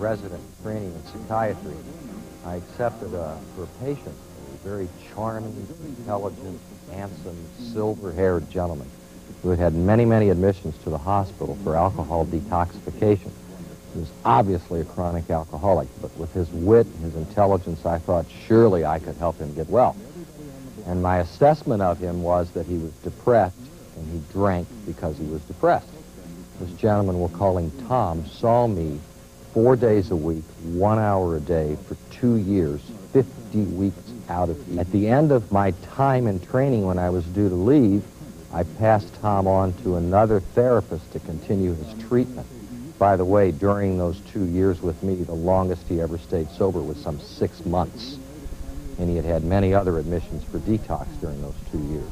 resident training in psychiatry, I accepted for a patient a very charming, intelligent, handsome, silver-haired gentleman who had had many, many admissions to the hospital for alcohol detoxification. He was obviously a chronic alcoholic, but with his wit and his intelligence, I thought surely I could help him get well. And my assessment of him was that he was depressed, and he drank because he was depressed. This gentleman, we'll call him Tom, saw me 4 days a week, 1 hour a day for 2 years, 50 weeks out of each. At the end of my time in training, when I was due to leave, I passed Tom on to another therapist to continue his treatment. By the way, during those 2 years with me, the longest he ever stayed sober was some 6 months. And he had had many other admissions for detox during those 2 years.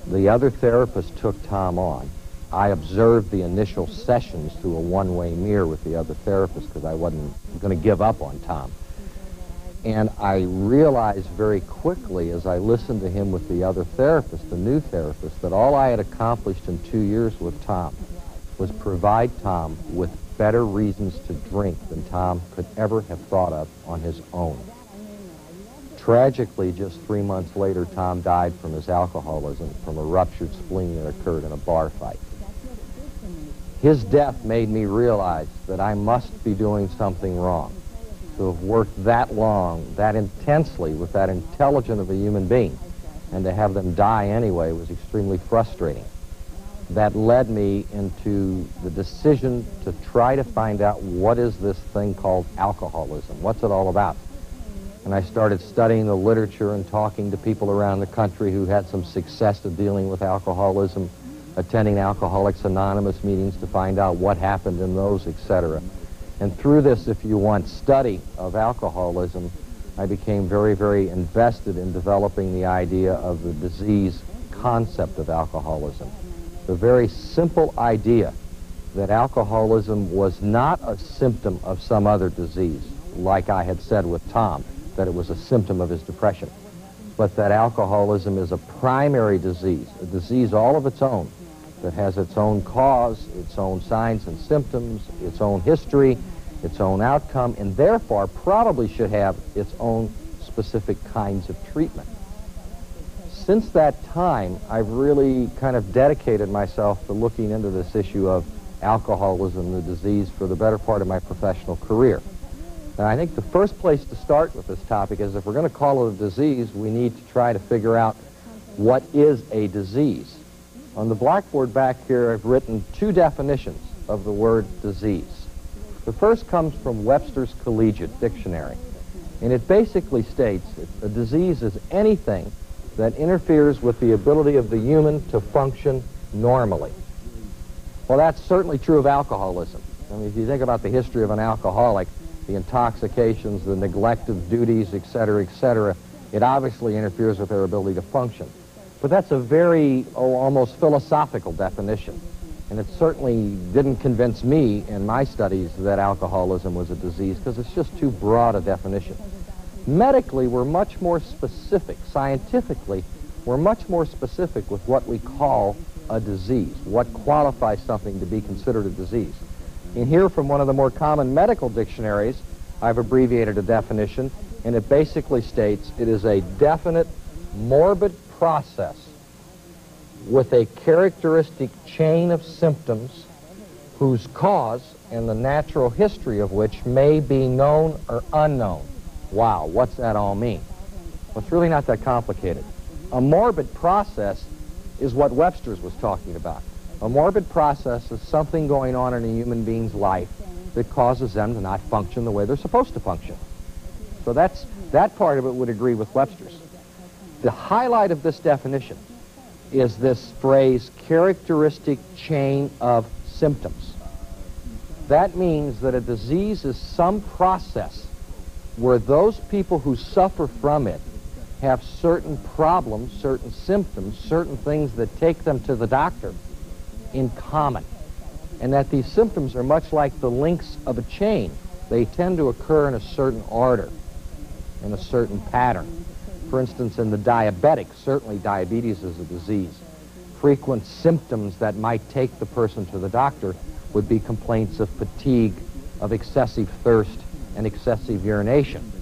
The other therapist took Tom on. I observed the initial sessions through a one-way mirror with the other therapist because I wasn't going to give up on Tom. And I realized very quickly as I listened to him with the other therapist, the new therapist, that all I had accomplished in 2 years with Tom was provide Tom with better reasons to drink than Tom could ever have thought of on his own. Tragically, just 3 months later, Tom died from his alcoholism from a ruptured spleen that occurred in a bar fight. His death made me realize that I must be doing something wrong. To have worked that long, that intensely, with that intelligent of a human being, and to have them die anyway was extremely frustrating. That led me into the decision to try to find out what is this thing called alcoholism. What's it all about? And I started studying the literature and talking to people around the country who had some success of dealing with alcoholism, attending Alcoholics Anonymous meetings to find out what happened in those, etc. And through this, if you want, study of alcoholism, I became very, very invested in developing the idea of the disease concept of alcoholism. The very simple idea that alcoholism was not a symptom of some other disease, like I had said with Tom, that it was a symptom of his depression, but that alcoholism is a primary disease, a disease all of its own, that has its own cause, its own signs and symptoms, its own history, its own outcome, and therefore probably should have its own specific kinds of treatment. Since that time, I've really kind of dedicated myself to looking into this issue of alcoholism, the disease, for the better part of my professional career. And I think the first place to start with this topic is if we're going to call it a disease, we need to try to figure out what is a disease. On the blackboard back here, I've written 2 definitions of the word disease. The first comes from Webster's Collegiate Dictionary, and it basically states that a disease is anything that interferes with the ability of the human to function normally. Well, that's certainly true of alcoholism. I mean, if you think about the history of an alcoholic, the intoxications, the neglect of duties, etc., it obviously interferes with their ability to function. But that's a very, almost philosophical definition. And it certainly didn't convince me in my studies that alcoholism was a disease, because it's just too broad a definition. Medically, we're much more specific. Scientifically, we're much more specific with what we call a disease, what qualifies something to be considered a disease. In here, from one of the more common medical dictionaries, I've abbreviated a definition, and it basically states it is a definite, morbid process with a characteristic chain of symptoms whose cause and the natural history of which may be known or unknown. Wow, what's that all mean? Well, it's really not that complicated. A morbid process is what Webster's was talking about. A morbid process is something going on in a human being's life that causes them to not function the way they're supposed to function. So that part of it would agree with Webster's. The highlight of this definition is this phrase, characteristic chain of symptoms. That means that a disease is some process where those people who suffer from it have certain problems, certain symptoms, certain things that take them to the doctor in common. And that these symptoms are much like the links of a chain. They tend to occur in a certain order, in a certain pattern. For instance, in the diabetic, certainly diabetes is a disease. Frequent symptoms that might take the person to the doctor would be complaints of fatigue, of excessive thirst and excessive urination.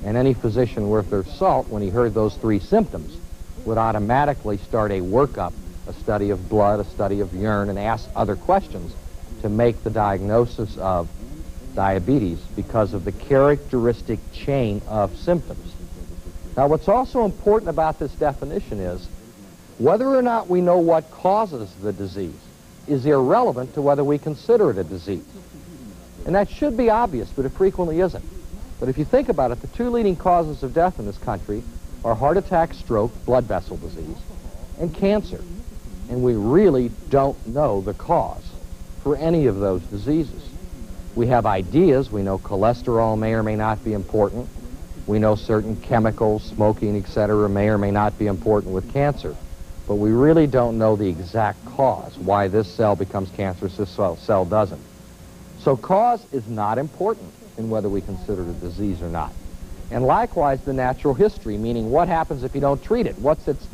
And any physician worth their salt, when he heard those three symptoms, would automatically start a workup, a study of blood, a study of urine, and ask other questions to make the diagnosis of diabetes because of the characteristic chain of symptoms. Now, what's also important about this definition is whether or not we know what causes the disease is irrelevant to whether we consider it a disease. And that should be obvious, but it frequently isn't. But if you think about it, the two leading causes of death in this country are heart attack, stroke, blood vessel disease, and cancer. And we really don't know the cause for any of those diseases. We have ideas. We know cholesterol may or may not be important. We know certain chemicals, smoking, etc., may or may not be important with cancer. But we really don't know the exact cause, why this cell becomes cancerous, this cell doesn't. So cause is not important in whether we consider it a disease or not. And likewise, the natural history, meaning what happens if you don't treat it? What's its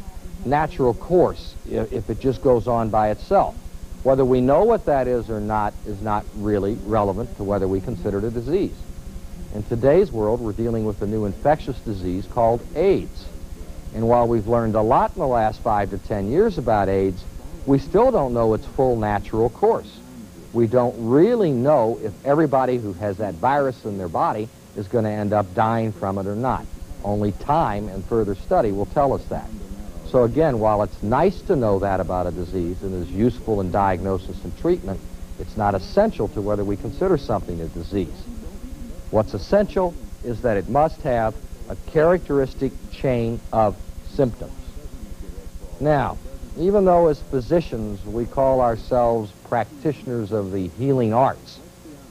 natural course if it just goes on by itself? Whether we know what that is or not is not really relevant to whether we consider it a disease. In today's world, we're dealing with a new infectious disease called AIDS. And while we've learned a lot in the last 5 to 10 years about AIDS, we still don't know its full natural course. We don't really know if everybody who has that virus in their body is going to end up dying from it or not. Only time and further study will tell us that. So again, while it's nice to know that about a disease and is useful in diagnosis and treatment, it's not essential to whether we consider something a disease. What's essential is that it must have a characteristic chain of symptoms. Now, even though as physicians we call ourselves practitioners of the healing arts,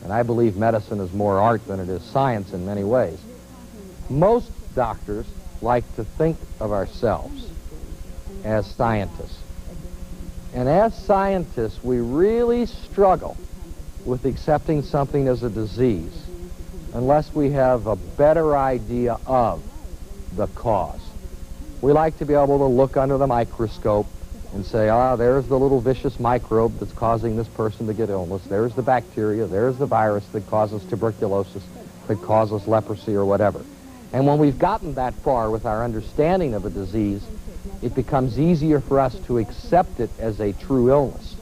and I believe medicine is more art than it is science in many ways, most doctors like to think of ourselves as scientists. And as scientists, we really struggle with accepting something as a disease unless we have a better idea of the cause. We like to be able to look under the microscope and say, there's the little vicious microbe that's causing this person to get illness. There's the bacteria. There's the virus that causes tuberculosis, that causes leprosy or whatever. And when we've gotten that far with our understanding of a disease, it becomes easier for us to accept it as a true illness.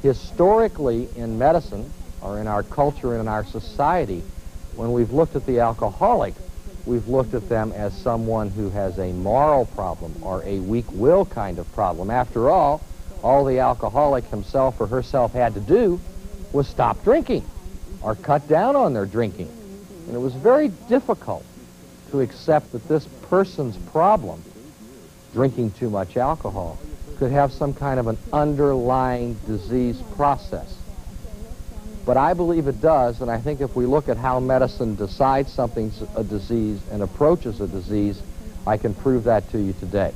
Historically, in medicine, or in our culture and in our society, when we've looked at the alcoholic, we've looked at them as someone who has a moral problem or a weak will kind of problem. After all the alcoholic himself or herself had to do was stop drinking or cut down on their drinking. And it was very difficult to accept that this person's problem, drinking too much alcohol, could have some kind of an underlying disease process. But I believe it does, and I think if we look at how medicine decides something's a disease and approaches a disease, I can prove that to you today.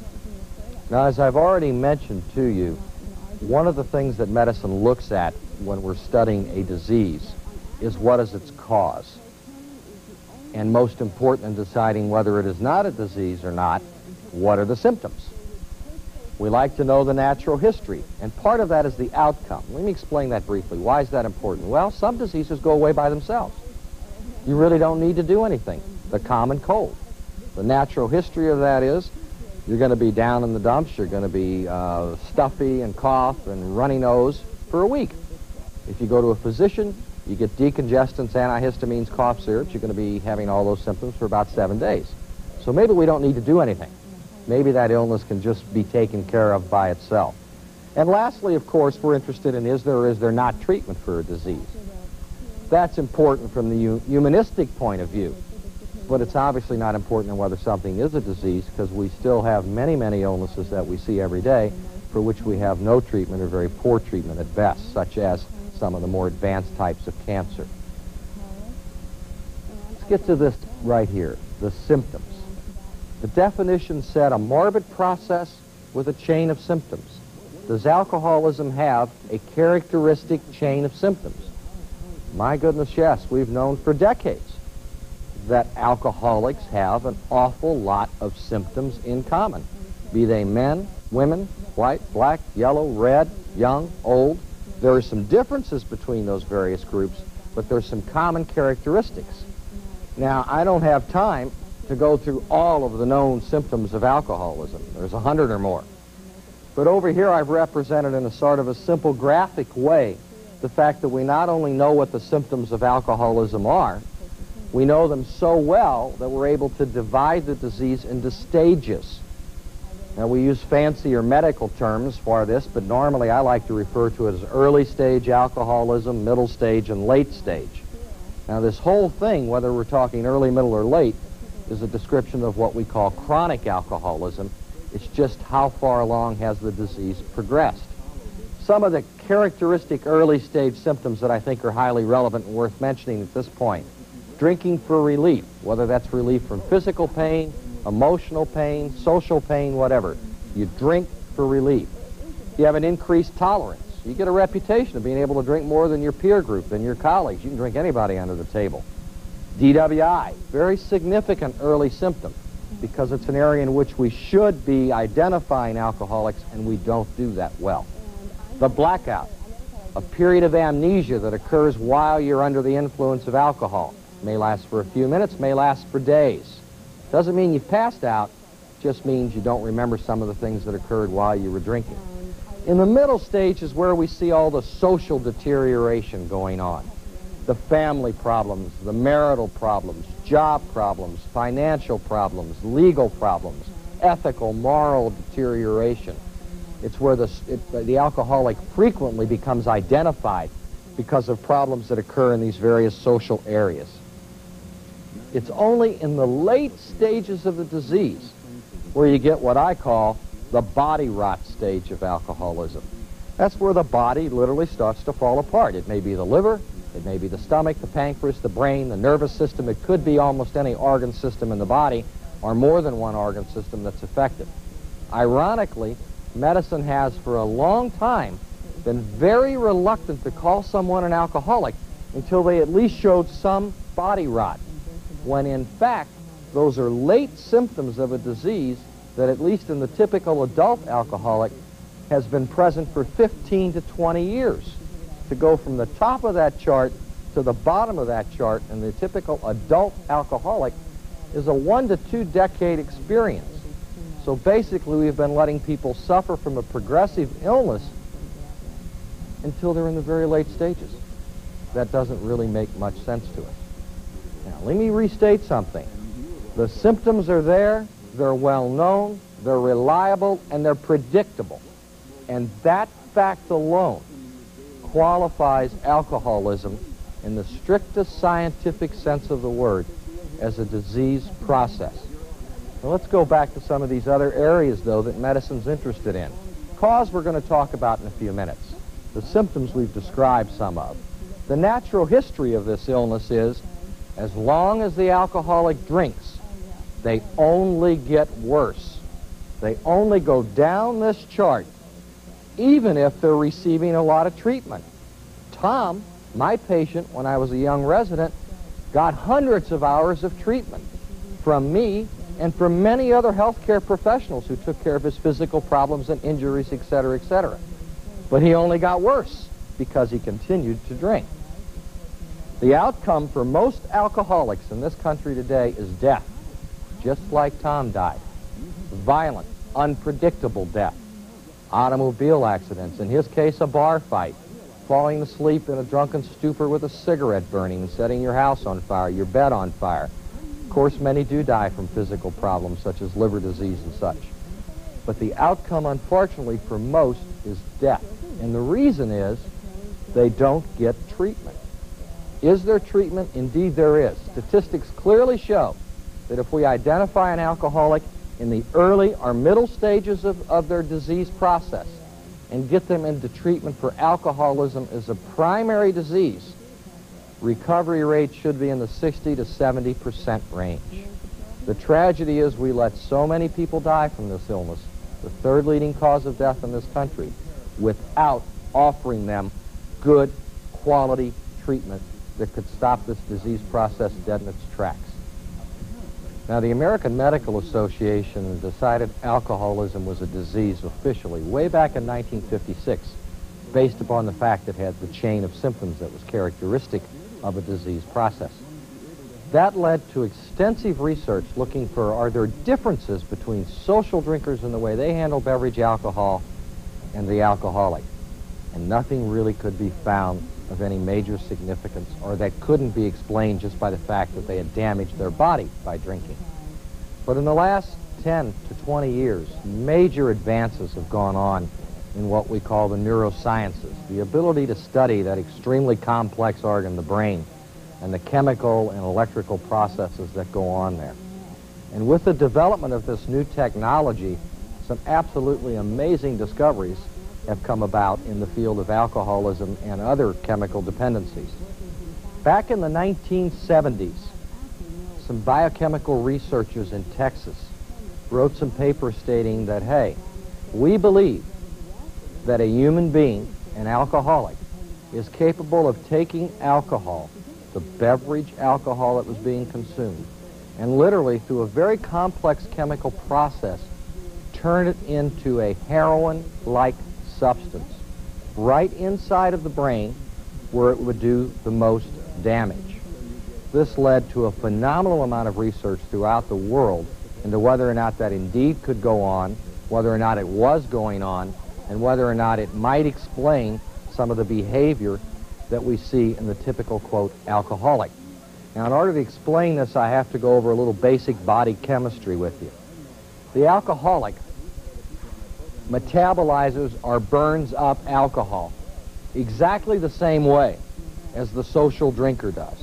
Now, as I've already mentioned to you, one of the things that medicine looks at when we're studying a disease is what is its cause. And most important in deciding whether it is not a disease or not, what are the symptoms? We like to know the natural history, and part of that is the outcome. Let me explain that briefly. Why is that important? Well, some diseases go away by themselves. You really don't need to do anything. The common cold. The natural history of that is you're going to be down in the dumps, you're going to be stuffy and cough and runny nose for a week. If you go to a physician, you get decongestants, antihistamines, cough syrups, you're going to be having all those symptoms for about 7 days. So maybe we don't need to do anything. Maybe that illness can just be taken care of by itself. And lastly, of course, we're interested in is there or is there not treatment for a disease. That's important from the humanistic point of view, but it's obviously not important in whether something is a disease because we still have many, many illnesses that we see every day for which we have no treatment or very poor treatment at best, such as some of the more advanced types of cancer. Let's get to this right here, the symptoms. The definition said a morbid process with a chain of symptoms. Does alcoholism have a characteristic chain of symptoms? My goodness, yes. We've known for decades that alcoholics have an awful lot of symptoms in common, be they men, women, white, black, yellow, red, young, old. There are some differences between those various groups, but there's some common characteristics. Now, I don't have time to go through all of the known symptoms of alcoholism. There's 100 or more. But over here I've represented in a sort of a simple graphic way the fact that we not only know what the symptoms of alcoholism are, we know them so well that we're able to divide the disease into stages. Now, we use fancier medical terms for this, but normally I like to refer to it as early stage alcoholism, middle stage, and late stage. Now, this whole thing, whether we're talking early, middle, or late, is a description of what we call chronic alcoholism. It's just how far along has the disease progressed. Some of the characteristic early stage symptoms that I think are highly relevant and worth mentioning at this point. Drinking for relief, whether that's relief from physical pain, emotional pain, social pain, whatever. You drink for relief. You have an increased tolerance. You get a reputation of being able to drink more than your peer group, than your colleagues. You can drink anybody under the table. DWI, very significant early symptom because it's an area in which we should be identifying alcoholics and we don't do that well. The blackout, a period of amnesia that occurs while you're under the influence of alcohol. May last for a few minutes, may last for days. Doesn't mean you've passed out, just means you don't remember some of the things that occurred while you were drinking. In the middle stage is where we see all the social deterioration going on. The family problems, the marital problems, job problems, financial problems, legal problems, ethical, moral deterioration. It's where the alcoholic frequently becomes identified because of problems that occur in these various social areas. It's only in the late stages of the disease where you get what I call the body rot stage of alcoholism. That's where the body literally starts to fall apart. It may be the liver, it may be the stomach, the pancreas, the brain, the nervous system. It could be almost any organ system in the body or more than one organ system that's affected. Ironically, medicine has for a long time been very reluctant to call someone an alcoholic until they at least showed some body rot, when in fact those are late symptoms of a disease that, at least in the typical adult alcoholic, has been present for 15 to 20 years. To go from the top of that chart to the bottom of that chart in the typical adult alcoholic is a 1 to 2 decade experience. So basically we've been letting people suffer from a progressive illness until they're in the very late stages. That doesn't really make much sense to us. Now, let me restate something. The symptoms are there, they're well known, they're reliable, and they're predictable. And that fact alone qualifies alcoholism in the strictest scientific sense of the word as a disease process. Now, let's go back to some of these other areas, though, that medicine's interested in. Cause we're going to talk about in a few minutes. The symptoms we've described some of. The natural history of this illness is, as long as the alcoholic drinks, they only get worse. They only go down this chart, even if they're receiving a lot of treatment. Tom, my patient when I was a young resident, got hundreds of hours of treatment from me and from many other healthcare professionals who took care of his physical problems and injuries, etc., etc. But he only got worse because he continued to drink. The outcome for most alcoholics in this country today is death, just like Tom died. Violent, unpredictable death. Automobile accidents, in his case a bar fight, falling asleep in a drunken stupor with a cigarette burning and setting your house on fire, your bed on fire. Of course, many do die from physical problems such as liver disease and such. But the outcome, unfortunately, for most is death. And the reason is they don't get treatment. Is there treatment? Indeed there is. Statistics clearly show that if we identify an alcoholic in the early or middle stages of their disease process and get them into treatment for alcoholism as a primary disease, recovery rates should be in the 60 to 70% range. The tragedy is we let so many people die from this illness, the third leading cause of death in this country, without offering them good quality treatment that could stop this disease process dead in its tracks. Now, the American Medical Association decided alcoholism was a disease officially way back in 1956, based upon the fact that it had the chain of symptoms that was characteristic of a disease process. That led to extensive research looking for, are there differences between social drinkers in the way they handle beverage alcohol and the alcoholic? And nothing really could be found of any major significance, or that couldn't be explained just by the fact that they had damaged their body by drinking. But in the last 10 to 20 years, major advances have gone on in what we call the neurosciences, the ability to study that extremely complex organ, the brain, and the chemical and electrical processes that go on there. And with the development of this new technology, some absolutely amazing discoveries have come about in the field of alcoholism and other chemical dependencies. Back in the 1970s, some biochemical researchers in Texas wrote some papers stating that, hey, we believe that a human being, an alcoholic, is capable of taking alcohol, the beverage alcohol that was being consumed, and literally through a very complex chemical process, turn it into a heroin-like substance right inside of the brain where it would do the most damage. This led to a phenomenal amount of research throughout the world into whether or not that indeed could go on, whether or not it was going on, and whether or not it might explain some of the behavior that we see in the typical, quote, alcoholic. Now, in order to explain this, I have to go over a little basic body chemistry with you. The alcoholic metabolizes or burns up alcohol exactly the same way as the social drinker does.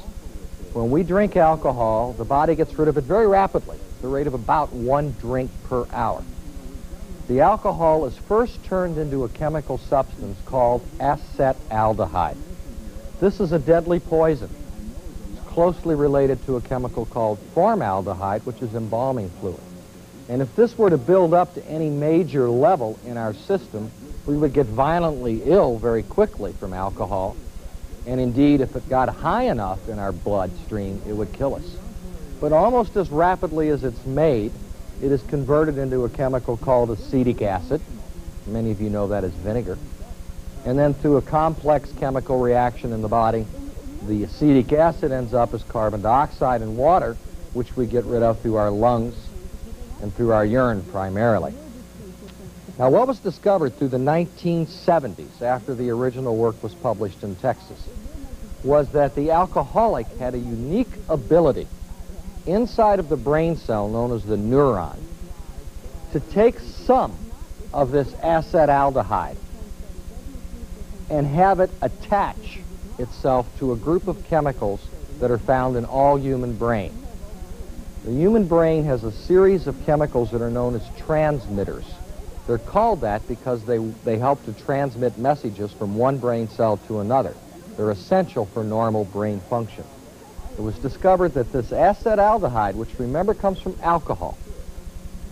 When we drink alcohol, the body gets rid of it very rapidly, at the rate of about 1 drink per hour. The alcohol is first turned into a chemical substance called acetaldehyde. This is a deadly poison. It's closely related to a chemical called formaldehyde, which is embalming fluid. And if this were to build up to any major level in our system, we would get violently ill very quickly from alcohol. And indeed, if it got high enough in our bloodstream, it would kill us. But almost as rapidly as it's made, it is converted into a chemical called acetic acid. Many of you know that as vinegar. And then through a complex chemical reaction in the body, the acetic acid ends up as carbon dioxide and water, which we get rid of through our lungs and through our urine primarily. Now, what was discovered through the 1970s, after the original work was published in Texas, was that the alcoholic had a unique ability inside of the brain cell known as the neuron to take some of this acetaldehyde and have it attach itself to a group of chemicals that are found in all human brain. The human brain has a series of chemicals that are known as transmitters. They're called that because they help to transmit messages from one brain cell to another. They're essential for normal brain function. It was discovered that this acetaldehyde, which remember comes from alcohol,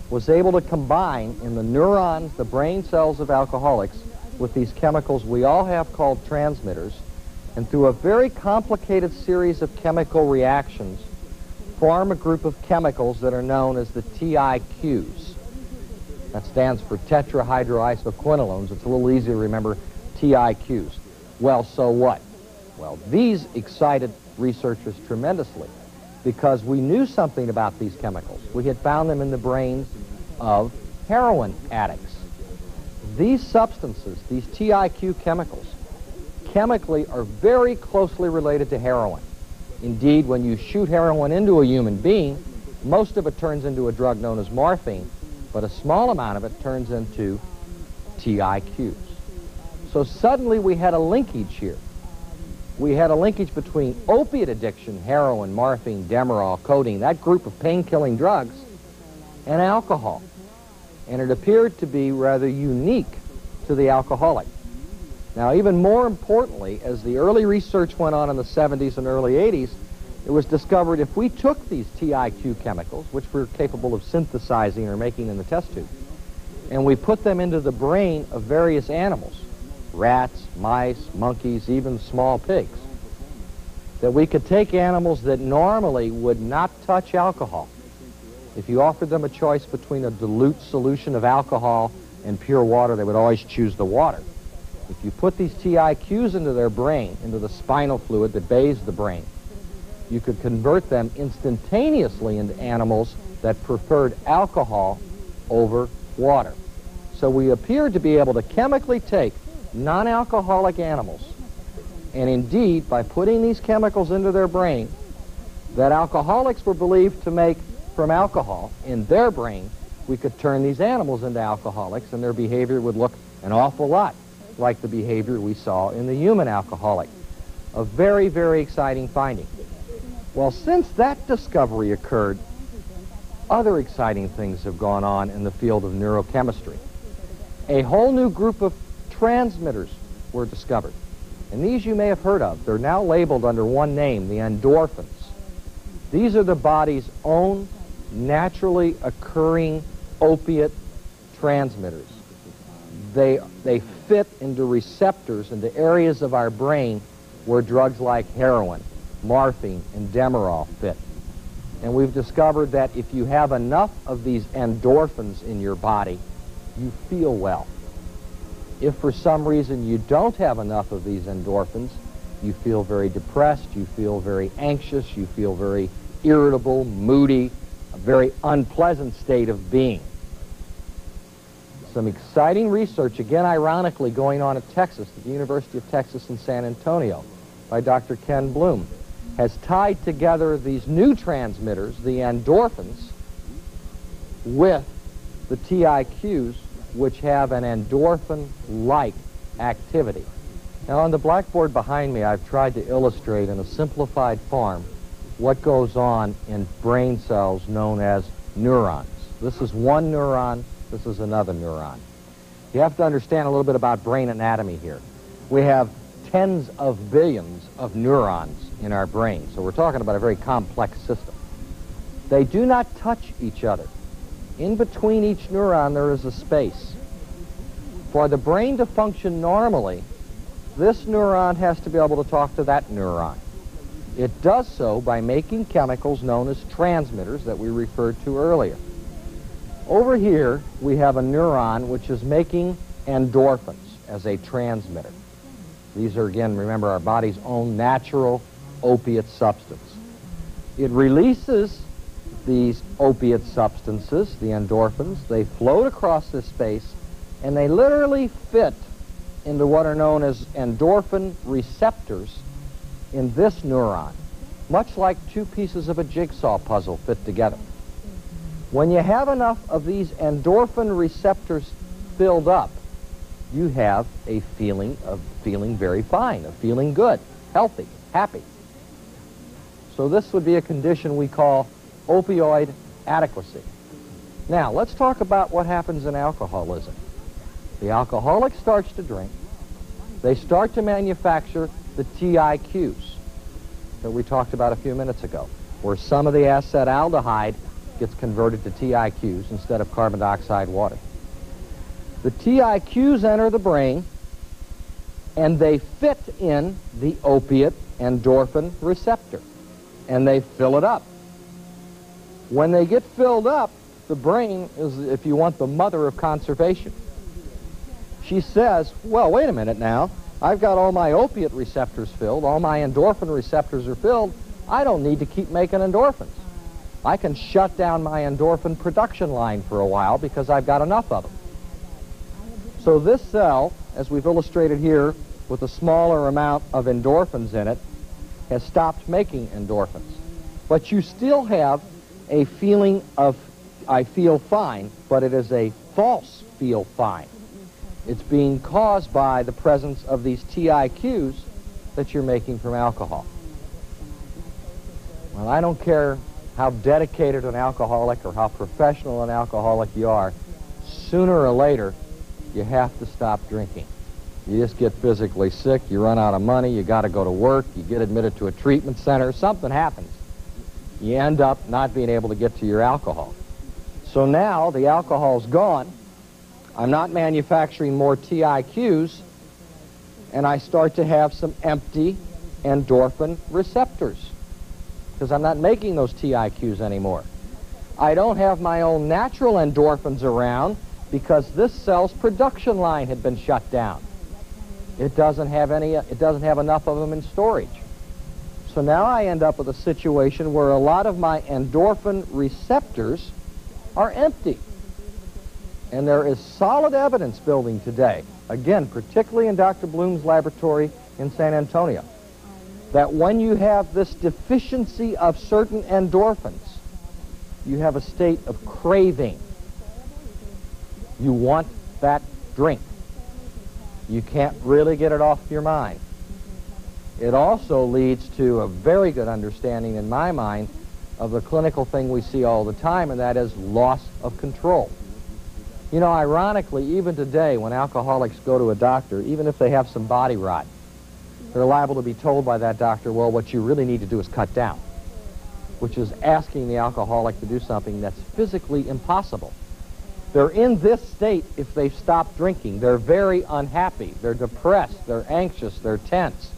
was able to combine in the neurons, the brain cells of alcoholics, with these chemicals we all have called transmitters, and through a very complicated series of chemical reactions, form a group of chemicals that are known as the TIQs. That stands for tetrahydroisoquinones. It's a little easier to remember TIQs. Well, so what? Well, these excited researchers tremendously because we knew something about these chemicals. We had found them in the brains of heroin addicts. These substances, these TIQ chemicals, chemically are very closely related to heroin. Indeed, when you shoot heroin into a human being, most of it turns into a drug known as morphine, but a small amount of it turns into TIQs. So suddenly we had a linkage here. We had a linkage between opiate addiction, heroin, morphine, Demerol, codeine, that group of pain-killing drugs, and alcohol. And it appeared to be rather unique to the alcoholic. Now, even more importantly, as the early research went on in the 70s and early 80s, it was discovered if we took these TIQ chemicals, which we're capable of synthesizing or making in the test tube, and we put them into the brain of various animals, rats, mice, monkeys, even small pigs, that we could take animals that normally would not touch alcohol. If you offered them a choice between a dilute solution of alcohol and pure water, they would always choose the water. If you put these TIQs into their brain, into the spinal fluid that bathes the brain, you could convert them instantaneously into animals that preferred alcohol over water. So we appeared to be able to chemically take non-alcoholic animals, and indeed, by putting these chemicals into their brain that alcoholics were believed to make from alcohol in their brain, we could turn these animals into alcoholics, and their behavior would look an awful lot like the behavior we saw in the human alcoholic. A very, very exciting finding. Well, since that discovery occurred, other exciting things have gone on in the field of neurochemistry. A whole new group of transmitters were discovered. And these you may have heard of. They're now labeled under one name, the endorphins. These are the body's own naturally occurring opiate transmitters. They fit into receptors, into areas of our brain where drugs like heroin, morphine, and Demerol fit. And we've discovered that if you have enough of these endorphins in your body, you feel well. If for some reason you don't have enough of these endorphins, you feel very depressed, you feel very anxious, you feel very irritable, moody, a very unpleasant state of being. Some exciting research, again ironically, going on at Texas, at the University of Texas in San Antonio, by Dr. Ken Bloom, has tied together these new transmitters, the endorphins, with the TIQs, which have an endorphin-like activity. Now, on the blackboard behind me, I've tried to illustrate in a simplified form what goes on in brain cells known as neurons. This is one neuron, this is another neuron. You have to understand a little bit about brain anatomy here. We have tens of billions of neurons in our brain, so we're talking about a very complex system. They do not touch each other. In between each neuron there is a space. For the brain to function normally, this neuron has to be able to talk to that neuron. It does so by making chemicals known as transmitters that we referred to earlier. Over here we have a neuron which is making endorphins as a transmitter. These are, again, remember, our body's own natural opiate substance. It releases these opiate substances, the endorphins. They float across this space, and they literally fit into what are known as endorphin receptors in this neuron, much like two pieces of a jigsaw puzzle fit together. When you have enough of these endorphin receptors filled up, you have a feeling of feeling very fine, of feeling good, healthy, happy. So this would be a condition we call opioid adequacy. Now, let's talk about what happens in alcoholism. The alcoholic starts to drink. They start to manufacture the TIQs that we talked about a few minutes ago, where some of the acetaldehyde gets converted to TIQs instead of carbon dioxide water. The TIQs enter the brain, and they fit in the opiate endorphin receptor, and they fill it up. When they get filled up, the brain is, if you want, the mother of conservation. She says, well, wait a minute now. I've got all my opiate receptors filled, all my endorphin receptors are filled. I don't need to keep making endorphins. I can shut down my endorphin production line for a while because I've got enough of them. So this cell, as we've illustrated here with a smaller amount of endorphins in it, has stopped making endorphins. But you still have a feeling of, I feel fine, but it is a false feel fine. It's being caused by the presence of these TIQs that you're making from alcohol. Well, I don't care how dedicated an alcoholic or how professional an alcoholic you are, sooner or later, you have to stop drinking. You just get physically sick, you run out of money, you got to go to work, you get admitted to a treatment center, something happens. You end up not being able to get to your alcohol. So now the alcohol's gone, I'm not manufacturing more TIQs, and I start to have some empty endorphin receptors because I'm not making those TIQs anymore. I don't have my own natural endorphins around because this cell's production line had been shut down. It doesn't have enough of them in storage. So now I end up with a situation where a lot of my endorphin receptors are empty. And there is solid evidence building today, again, particularly in Dr. Bloom's laboratory in San Antonio, that when you have this deficiency of certain endorphins, you have a state of craving. You want that drink. You can't really get it off your mind. It also leads to a very good understanding in my mind of the clinical thing we see all the time, and that is loss of control. You know, ironically, even today when alcoholics go to a doctor, even if they have some body rot, they're liable to be told by that doctor, well, what you really need to do is cut down, which is asking the alcoholic to do something that's physically impossible. They're in this state if they stop drinking. They're very unhappy. They're depressed. They're anxious. They're tense.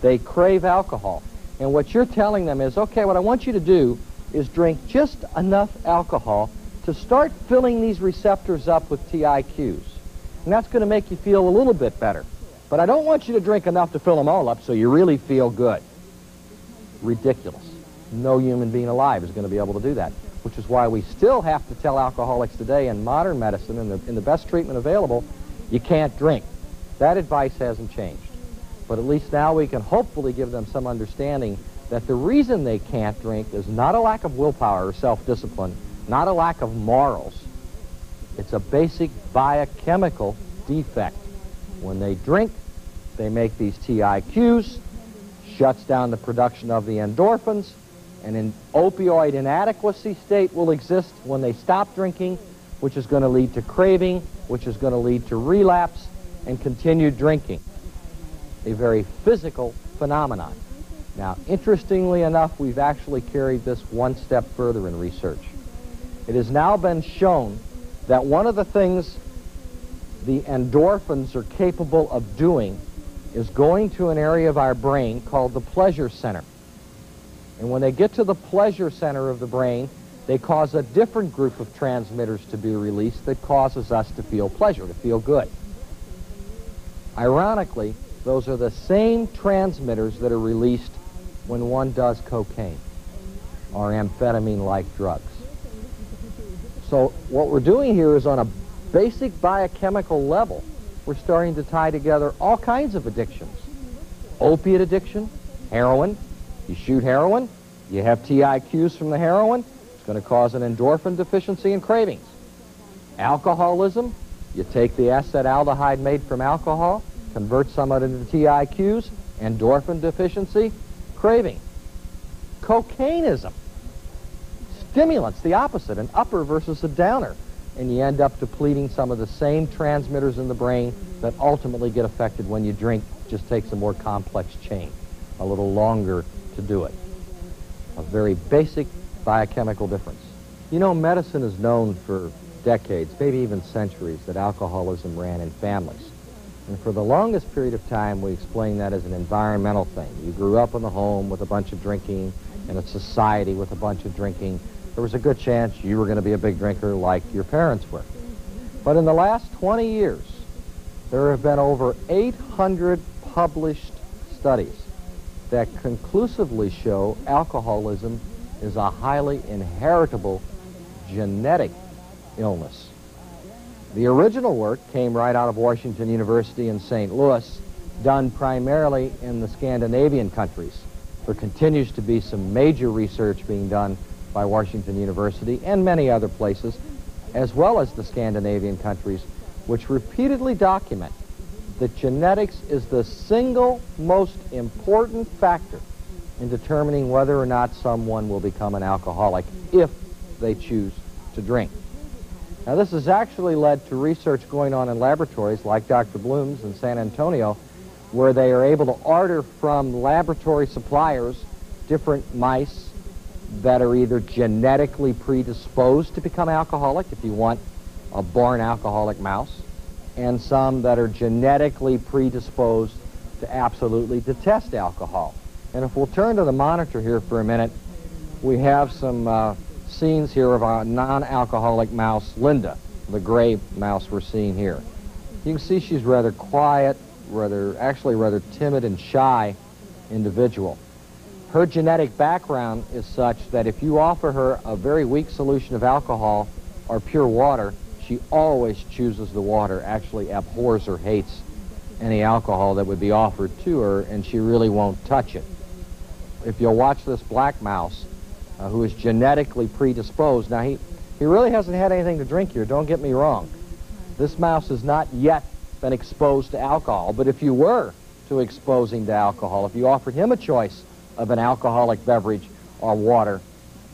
They crave alcohol. And what you're telling them is, okay, what I want you to do is drink just enough alcohol to start filling these receptors up with TIQs. And that's going to make you feel a little bit better. But I don't want you to drink enough to fill them all up so you really feel good. Ridiculous. No human being alive is going to be able to do that, which is why we still have to tell alcoholics today in modern medicine, in the best treatment available, you can't drink. That advice hasn't changed. But at least now we can hopefully give them some understanding that the reason they can't drink is not a lack of willpower or self-discipline, not a lack of morals. It's a basic biochemical defect. When they drink, they make these TIQs, shuts down the production of the endorphins, and an opioid inadequacy state will exist when they stop drinking, which is going to lead to craving, which is going to lead to relapse and continued drinking. A very physical phenomenon. Now, interestingly enough, we've actually carried this one step further in research. It has now been shown that one of the things the endorphins are capable of doing is going to an area of our brain called the pleasure center. And when they get to the pleasure center of the brain, they cause a different group of transmitters to be released that causes us to feel pleasure, to feel good. Ironically, those are the same transmitters that are released when one does cocaine or amphetamine-like drugs. So what we're doing here is on a basic biochemical level, we're starting to tie together all kinds of addictions. Opiate addiction, heroin. You shoot heroin, you have TIQs from the heroin, it's going to cause an endorphin deficiency and cravings. Alcoholism, you take the acetaldehyde made from alcohol, convert some of it into TIQs, endorphin deficiency, craving. Cocainism, stimulants, the opposite, an upper versus a downer. And you end up depleting some of the same transmitters in the brain that ultimately get affected when you drink. It just takes a more complex chain, a little longer to do it. A very basic biochemical difference. You know, medicine is known for decades, maybe even centuries, that alcoholism ran in families. And for the longest period of time, we explained that as an environmental thing. You grew up in the home with a bunch of drinking, in a society with a bunch of drinking. There was a good chance you were going to be a big drinker like your parents were. But in the last 20 years, there have been over 800 published studies that conclusively show alcoholism is a highly inheritable genetic illness. The original work came right out of Washington University in St. Louis, done primarily in the Scandinavian countries. There continues to be some major research being done by Washington University and many other places, as well as the Scandinavian countries, which repeatedly document that genetics is the single most important factor in determining whether or not someone will become an alcoholic if they choose to drink. Now, this has actually led to research going on in laboratories like Dr. Bloom's in San Antonio, where they are able to order from laboratory suppliers different mice that are either genetically predisposed to become alcoholic, if you want a born alcoholic mouse, and some that are genetically predisposed to absolutely detest alcohol. And if we'll turn to the monitor here for a minute, we have some scenes here of a non-alcoholic mouse, Linda, the gray mouse we're seeing here. You can see she's rather quiet, actually rather timid and shy individual. Her genetic background is such that if you offer her a very weak solution of alcohol or pure water, she always chooses the water, actually abhors or hates any alcohol that would be offered to her, and she really won't touch it. If you'll watch this black mouse, who is genetically predisposed, now he really hasn't had anything to drink here, don't get me wrong. This mouse has not yet been exposed to alcohol, but if you were to expose him to alcohol, if you offered him a choice of an alcoholic beverage or water,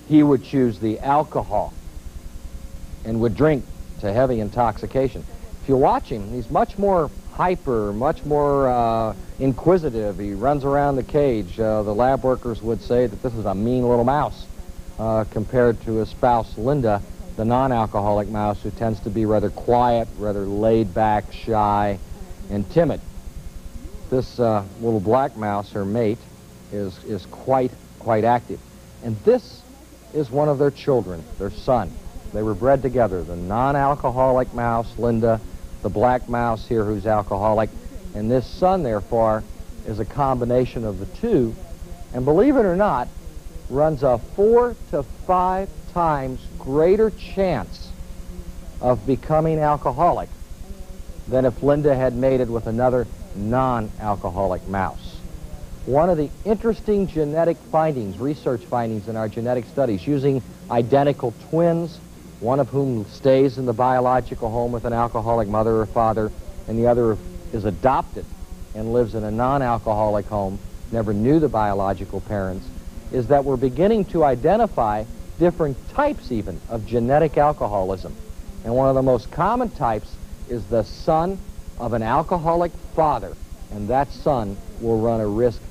he would choose the alcohol and would drink to heavy intoxication. If you watch him, he's much more hyper, much more inquisitive. He runs around the cage. The lab workers would say that this is a mean little mouse compared to his spouse, Linda, the non-alcoholic mouse, who tends to be rather quiet, rather laid back, shy, and timid. This little black mouse, her mate, is quite active. And this is one of their children, their son. They were bred together, the non-alcoholic mouse, Linda, the black mouse here who's alcoholic, and this son, therefore, is a combination of the two, and believe it or not, runs a 4 to 5 times greater chance of becoming alcoholic than if Linda had mated with another non-alcoholic mouse. One of the interesting genetic findings, research findings in our genetic studies, using identical twins, one of whom stays in the biological home with an alcoholic mother or father, and the other is adopted and lives in a non-alcoholic home, never knew the biological parents, is that we're beginning to identify different types even of genetic alcoholism. And one of the most common types is the son of an alcoholic father, and that son will run a risk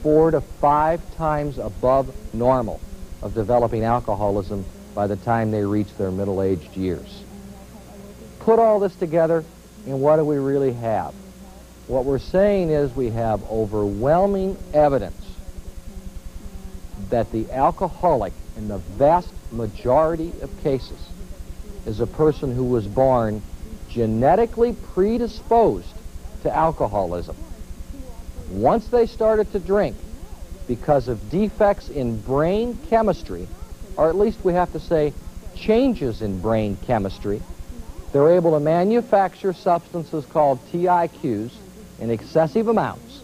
4 to 5 times above normal of developing alcoholism by the time they reach their middle-aged years. Put all this together, and what do we really have? What we're saying is we have overwhelming evidence that the alcoholic, in the vast majority of cases, is a person who was born genetically predisposed to alcoholism. Once they started to drink, because of defects in brain chemistry, or at least we have to say changes in brain chemistry, they're able to manufacture substances called TIQs in excessive amounts.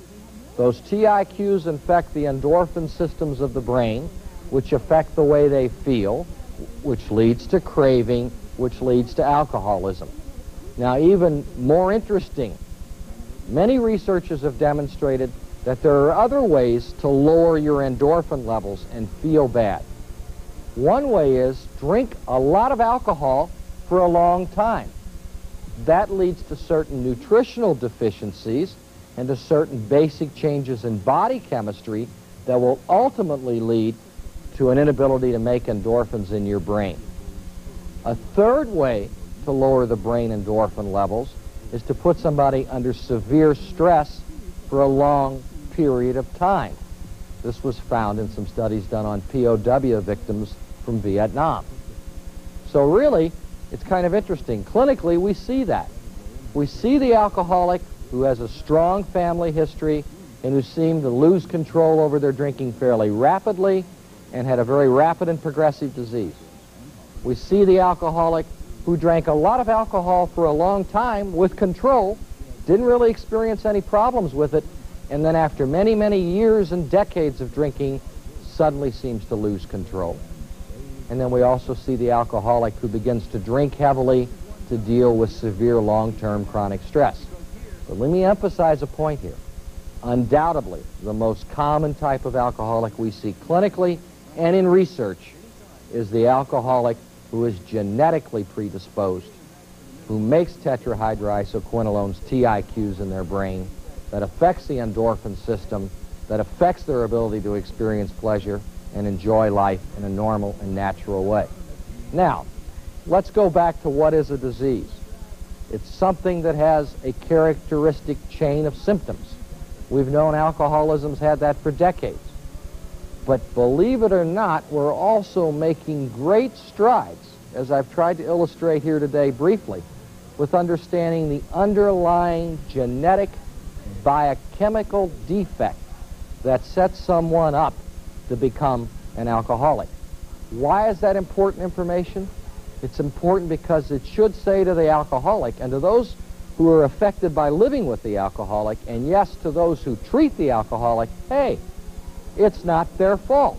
Those TIQs infect the endorphin systems of the brain, which affect the way they feel, which leads to craving, which leads to alcoholism. Now, even more interesting, many researchers have demonstrated that there are other ways to lower your endorphin levels and feel bad. One way is drink a lot of alcohol for a long time. That leads to certain nutritional deficiencies and to certain basic changes in body chemistry that will ultimately lead to an inability to make endorphins in your brain. A third way to lower the brain endorphin levels is to put somebody under severe stress for a long period of time. This was found in some studies done on POW victims from Vietnam. So really, it's kind of interesting. Clinically, we see that. We see the alcoholic who has a strong family history and who seemed to lose control over their drinking fairly rapidly and had a very rapid and progressive disease. We see the alcoholic who drank a lot of alcohol for a long time with control, didn't really experience any problems with it, and then after many, many years and decades of drinking, suddenly seems to lose control. And then we also see the alcoholic who begins to drink heavily to deal with severe long-term chronic stress. But let me emphasize a point here. Undoubtedly, the most common type of alcoholic we see clinically and in research is the alcoholic who is genetically predisposed, who makes tetrahydroisoquinolones, TIQs in their brain, that affects the endorphin system, that affects their ability to experience pleasure and enjoy life in a normal and natural way. Now, let's go back to what is a disease. It's something that has a characteristic chain of symptoms. We've known alcoholism's had that for decades. But believe it or not, we're also making great strides, as I've tried to illustrate here today briefly, with understanding the underlying genetic biochemical defect that sets someone up to become an alcoholic. Why is that important information? It's important because it should say to the alcoholic and to those who are affected by living with the alcoholic, and yes, to those who treat the alcoholic, hey, it's not their fault.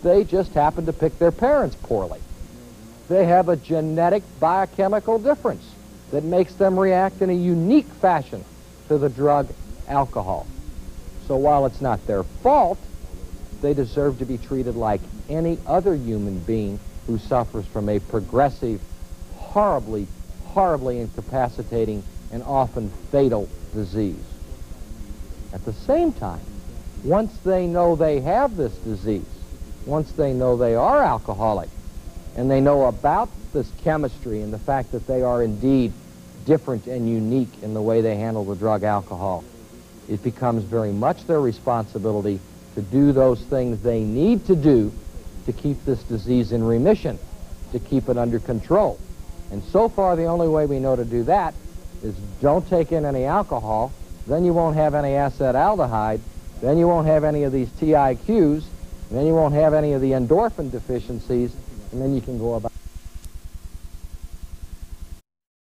They just happen to pick their parents poorly. They have a genetic biochemical difference that makes them react in a unique fashion to the drug alcohol. So while it's not their fault, they deserve to be treated like any other human being who suffers from a progressive, horribly, horribly incapacitating and often fatal disease. At the same time, once they know they have this disease, once they know they are alcoholic, and they know about this chemistry and the fact that they are indeed different and unique in the way they handle the drug alcohol, it becomes very much their responsibility to do those things they need to do to keep this disease in remission, to keep it under control. And so far, the only way we know to do that is don't take in any alcohol, then you won't have any acetaldehyde, then you won't have any of these TIQs, and then you won't have any of the endorphin deficiencies, and then you can go about